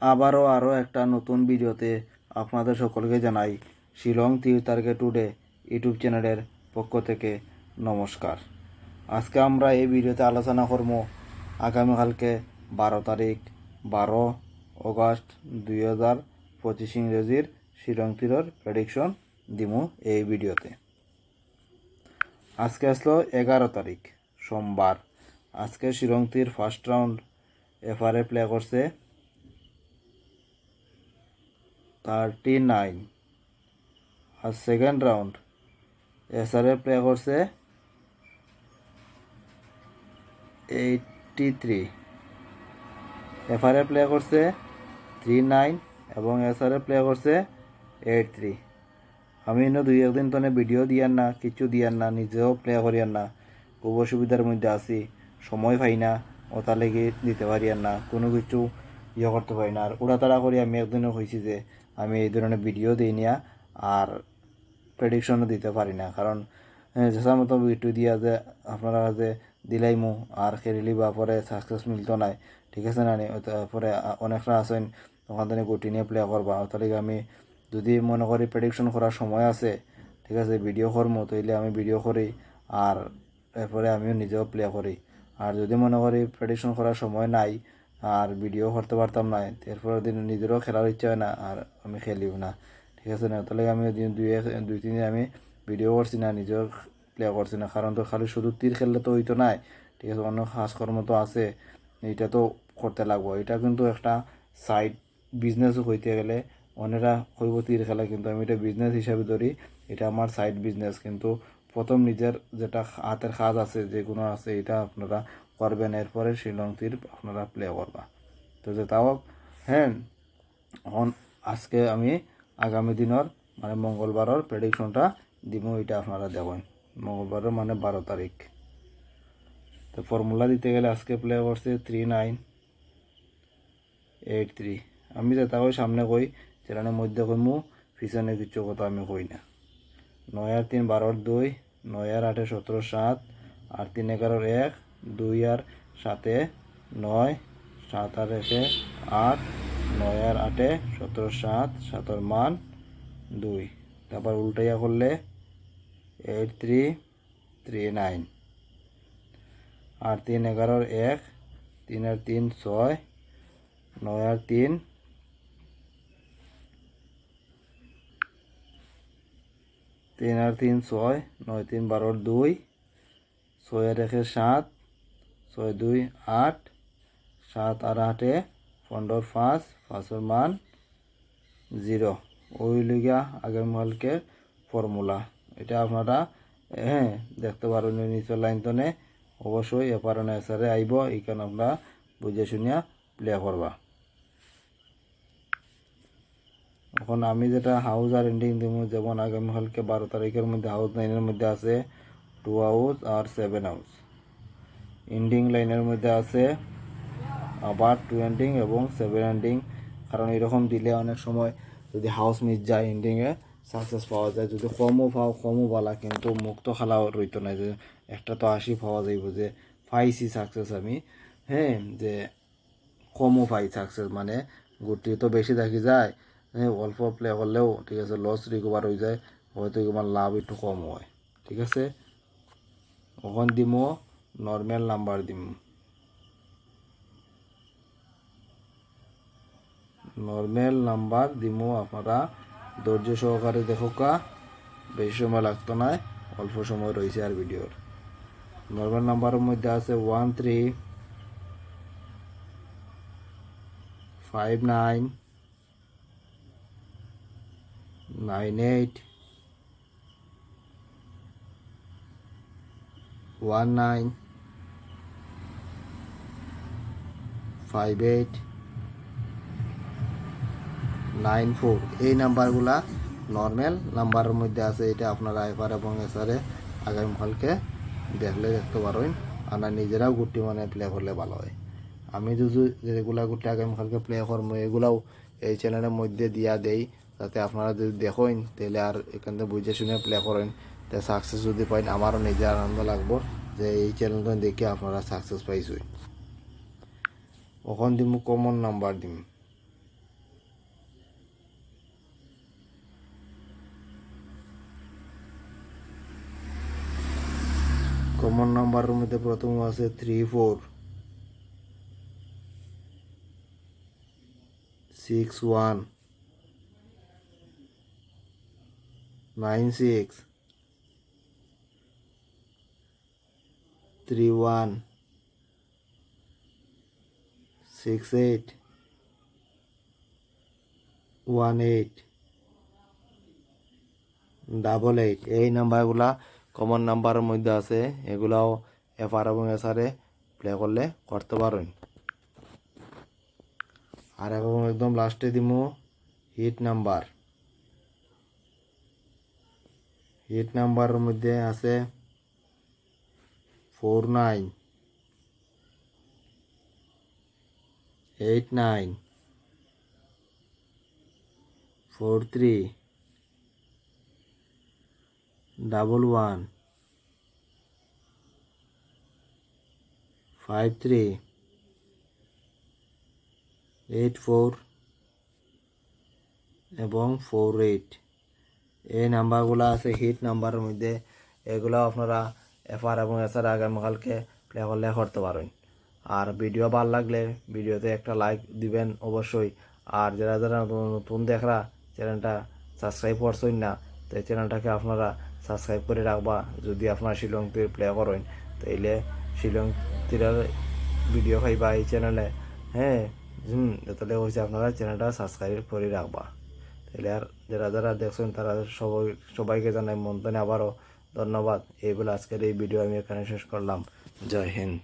আরও একটা নতুন ভিডিওতে আপনাদের সকলকে জানাই শিলং তীর তারকে টুডে ইউটিউব চ্যানেলের পক্ষ থেকে নমস্কার। আজকে আমরা এই ভিডিওতে আলোচনা করব আগামীকালকে 12 তারিখ 12 অগস্ট 2025 ইংরেজির শিলং তীরের প্রেডিকশন দিমু এই ভিডিওতে। আজকে আসলো 11 তারিখ সোমবার। আজকে শিলং তীর ফার্স্ট রাউন্ড এফআরএ প্লে করছে 39 আর সেকেন্ড রাউন্ড এসআরএ প্লে করছে 83, এফআরএ প্লে করছে 39 এবং এসআরএ প্লে করছে 83। আমি ইনো দুই একদিন তো ভিডিও দিয়ার না, কিছু দিয়ার না, নিজেও প্লে করিয়ার না, খুব অসুবিধার মধ্যে আছি, সময় পাই না, ওটা লেগে দিতে পারি আর না, কোনো কিছু করতে পারি না। আর উড়াতাড়া করি আমি একদিনও হয়েছি যে আমি এই ধরনের ভিডিও দিই না আর প্রেডিকশনও দিতে পারি না, কারণ যেসা মতো ভিডিও দিয়া যে আপনারা যে দিলাইমু আর খেলিলি বা পরে সাকসেস মিলতো নাই, ঠিক আছে না? তারপরে অনেকটা আছেন তখন তুমি গুটি নিয়ে প্লে করবা, তাহলে আমি যদি মনে করি প্রেডিকশন করার সময় আছে, ঠিক আছে, ভিডিও করবো, তাইলে আমি ভিডিও করি আর এরপরে আমিও নিজেও প্লে করি। আর যদি মনে করি প্রেডিকশন করার সময় নাই আর ভিডিও করতে পারতাম না, এরপরের দিন নিজেরও খেলার ইচ্ছা হয় না আর আমি খেলিও না, ঠিক আছে না? তাহলে আমি দুই তিন দিন আমি ভিডিও করছি না, নিজেও প্লে করছি না, কারণ তো খালি শুধু তীর খেললে তো হইতো নাই, ঠিক আছে, অন্য কাজকর্ম তো আছে, এইটা তো করতে লাগবো। এটা কিন্তু একটা সাইড বিজনেসও হইতে গেলে অনেরা হইব তীর খেলা, কিন্তু আমি এটা বিজনেস হিসাবে ধরি, এটা আমার সাইড বিজনেস। কিন্তু প্রথম নিজের যেটা হাতের কাজ আছে, যেগুলো আছে, এটা আপনারা করবেন, এরপরে শিলং তীর আপনারা প্লে করবা। তো যে তাও হ্যাঁ, এখন আজকে আমি আগামী দিনের মানে মঙ্গলবারের প্রেডিকশনটা দিব, এটা আপনারা দেখেন। মঙ্গলবারের মানে 12 তারিখ। তো ফর্মুলা দিতে গেলে আজকে প্লে করছে 3983। আমি যেটা কই সামনে কই, সেটার মধ্যে কইমু, পিছনে কিছু কথা আমি কই না। 9 আর 3 12 2, 9 আর 8 17 7, আর 3 11 1, 2 আর 7 9, 7 আর 1 8, 9 আর 8 17 7, 7 মান 2। তারপর উল্টাইয়া করলে 8339, আর 3 11 1, 3 আর 3 6, 9 আর 3 3 আর 3 6, 9 3 12 2, 6 আর 1 7, 6 2 8, 7 আর 8 15 5, 5 এর মান 0। ওই লিগা আগামীকালকে ফর্মুলা, এটা আপনারা হ্যাঁ দেখতে পারেন নিচের লাইন তনে অবশ্যই এপারে এসারে আইব, এইখানে আপনারা বুঝে শুনিয়া প্লে করবা। এখন আমি যেটা হাউস আর এন্ডিং দিব, যেমন আগামীকালকে 12 তারিখের মধ্যে হাউস লাইনের মধ্যে আছে 2 হাউস আর 7 হাউস, এন্ডিং লাইনের মধ্যে আছে আবার 2 এন্ডিং এবং 7 এন্ডিং। কারণ এরকম দিলে অনেক সময় যদি হাউস মিস যায়, এন্ডিংয়ে সাকসেস পাওয়া যায়, যদি কমও বলা, কিন্তু মুক্ত খেলা রইতো না, যে একটা তো 80 পাওয়া যাইব, যে পাইছি সাকসেস আমি, হ্যাঁ, যে কমও পাই সাকসেস, মানে গুটি তো বেশি থাকি যায়, হ্যাঁ, অল্প প্লে করলেও ঠিক আছে লস রিকভার হয়ে যায়, হয়তো আমার লাভ একটু কম হয়, ঠিক আছে। ওখান দিমো নর্মাল নাম্বার দিম, নর্মাল নাম্বার দিমো, আপনারা ধৈর্য সহকারে দেখোকা, বেশি সময় লাগতো না, অল্প সময় রয়েছে আর ভিডিওর। নর্মাল নাম্বারের মধ্যে আছে 1 3 5 9 9 8 1 9 5 8 9 4। এই নাম্বারগুলা নর্মাল নাম্বারের মধ্যে আছে, এটা আপনারা এফআর এবং এসআরে আগামীকালকে দেখতে পারেন, আর নিজেরাও গুটি মানে প্লে করলে ভালো হয়। আমি যদি যেগুলা গুটি আগামীকালকে প্লে করবো, এগুলাও এই চ্যানেলের মধ্যে দিয়া দেই, যাতে আপনারা যদি দেখেন তাহলে আর এখান থেকে বুঝে শুনে প্লে করেন, তা সাকসেস যদি পাইন আমারও নিজে আনন্দ লাগবো যে এই চ্যানেলটা দেখে আপনারা সাকসেস পাইছেন। ওখান দিম কমন নাম্বার দিম, কমন নাম্বারের মধ্যে প্রথম আছে 3 4 6 1 9 6 3 1 6 8 1 8 ডাবল 8 এই নাম্বারগুলা কমন নাম্বারের মধ্যে আছে। এগুলাও এফআর এবং এসআরে প্লে করলে করতে পারেন। আর এখন একদম লাস্টে দিমু হিট নাম্বার। হিট নাম্বারের মধ্যে আছে 4 9 8 9 4 3 1 1 5 3 8 4 এবং 4 8 এই নাম্বারগুলো আছে হিট নাম্বারের মধ্যে। এগুলো আপনারা এফআর এবং এসআর আগামীকালকে প্লে করলে করতে পারেন। আর ভিডিও ভালো লাগলে ভিডিওতে একটা লাইক দিবেন অবশ্যই। আর যারা যারা নতুন দেখরা চ্যানেলটা সাবস্ক্রাইব করছেন না, তো এই চ্যানেলটাকে আপনারা সাবস্ক্রাইব করে রাখবা। যদি আপনারা শিলং তীর প্লে করেন তাইলে শিলং তীরের ভিডিও পাইবা এই চ্যানেলে। হ্যাঁ তাহলে হচ্ছে আপনারা চ্যানেলটা সাবস্ক্রাইব করে রাখবা। তাহলে আর যারা যারা দেখছেন তারা সবাইকে জানাই মন থেকে আবারও ধন্যবাদ। এইগুলো আজকের এই ভিডিও আমি এখানে শেষ করলাম। জয় হিন্দ।